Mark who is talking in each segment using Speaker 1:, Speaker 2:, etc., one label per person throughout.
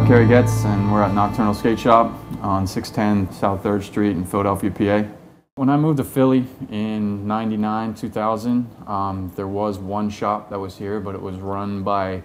Speaker 1: Kerry Getz, and we're at Nocturnal Skateshop on 610 South 3rd Street in Philadelphia, PA. When I moved to Philly in 99, 2000, there was one shop that was here, but it was run by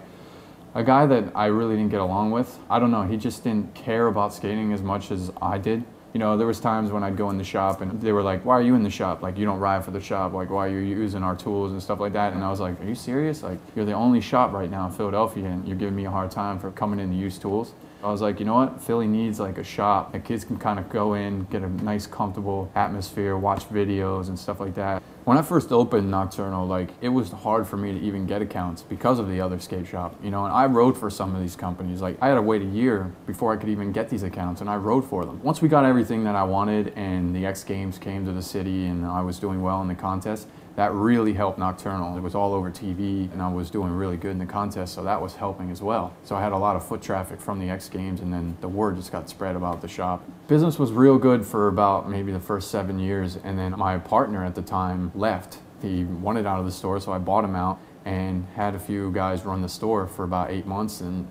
Speaker 1: a guy that I really didn't get along with. I don't know, he just didn't care about skating as much as I did. You know, there was times when I'd go in the shop and they were like, "Why are you in the shop? Like, you don't ride for the shop. Like, why are you using our tools and stuff like that?" And I was like, "Are you serious? Like, you're the only shop right now in Philadelphia and you're giving me a hard time for coming in to use tools?" I was like, you know what? Philly needs like a shop that kids can kind of go in, get a nice, comfortable atmosphere, watch videos and stuff like that. When I first opened Nocturnal, like, it was hard for me to even get accounts because of the other skate shop, you know, and I rode for some of these companies. Like, I had to wait a year before I could even get these accounts, and I rode for them. Once we got everything that I wanted and the X Games came to the city and I was doing well in the contest, that really helped Nocturnal. It was all over TV and I was doing really good in the contest, so that was helping as well. So I had a lot of foot traffic from the X Games, and then the word just got spread about the shop. Business was real good for about maybe the first 7 years, and then my partner at the time left. He wanted out of the store, so I bought him out and had a few guys run the store for about 8 months and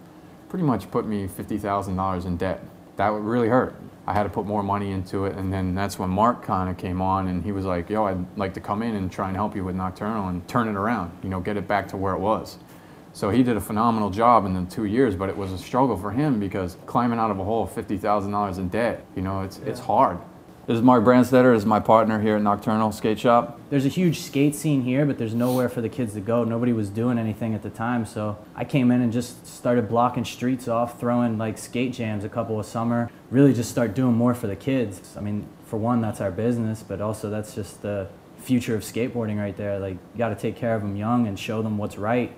Speaker 1: pretty much put me $50,000 in debt. That would really hurt. I had to put more money into it, and then that's when Mark kind of came on and he was like, "Yo, I'd like to come in and try and help you with Nocturnal and turn it around, you know, get it back to where it was." So he did a phenomenal job in the 2 years, but it was a struggle for him because climbing out of a hole of $50,000 in debt, you know, it's hard. This is Mark Brandstetter, this is my partner here at Nocturnal Skate Shop.
Speaker 2: There's a huge skate scene here, but there's nowhere for the kids to go. Nobody was doing anything at the time, so I came in and just started blocking streets off, throwing like skate jams a couple of summer. Really just start doing more for the kids. I mean, for one, that's our business, but also that's just the future of skateboarding right there. Like, you gotta take care of them young and show them what's right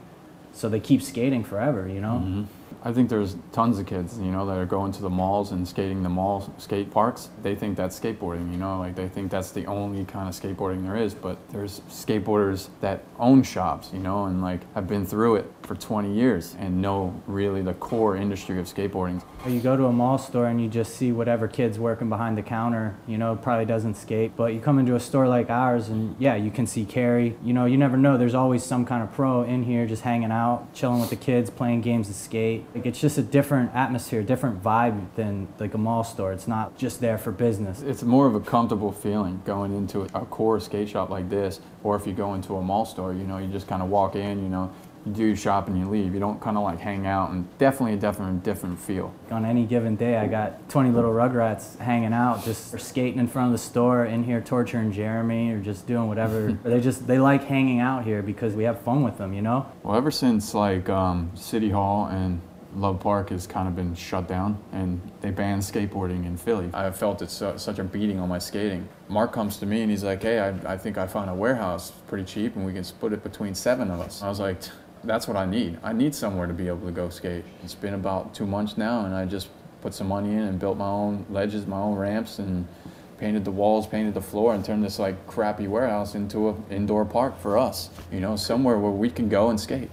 Speaker 2: so they keep skating forever, you know?
Speaker 1: Mm-hmm. I think there's tons of kids, you know, that are going to the malls and skating the mall skate parks. They think that's skateboarding, you know, like they think that's the only kind of skateboarding there is, but there's skateboarders that own shops, you know, and like have been through it for 20 years and know really the core industry of skateboarding.
Speaker 2: Or you go to a mall store and you just see whatever kid's working behind the counter, you know, probably doesn't skate, but you come into a store like ours and yeah, you can see Kerry. You know, you never know, there's always some kind of pro in here just hanging out, chilling with the kids, playing games of skate. Like, it's just a different atmosphere, different vibe than like a mall store. It's not just there for business.
Speaker 1: It's more of a comfortable feeling going into a core skate shop like this, or if you go into a mall store, you know, you just kind of walk in, you know, you do your shop and you leave. You don't kind of like hang out, and definitely a different feel. On
Speaker 2: any given day, I got 20 little rugrats hanging out, just skating in front of the store, in here torturing Jeremy, or just doing whatever. They like hanging out here because we have fun with them, you know?
Speaker 1: Well, ever since like City Hall and Love Park has kind of been shut down and they banned skateboarding in Philly, I felt it's such a beating on my skating. Mark comes to me and he's like, "Hey, I think I found a warehouse pretty cheap and we can split it between 7 of us." I was like, that's what I need. I need somewhere to be able to go skate. It's been about 2 months now, and I just put some money in and built my own ledges, my own ramps, and painted the walls, painted the floor, and turned this like crappy warehouse into an indoor park for us. You know, somewhere where we can go and skate.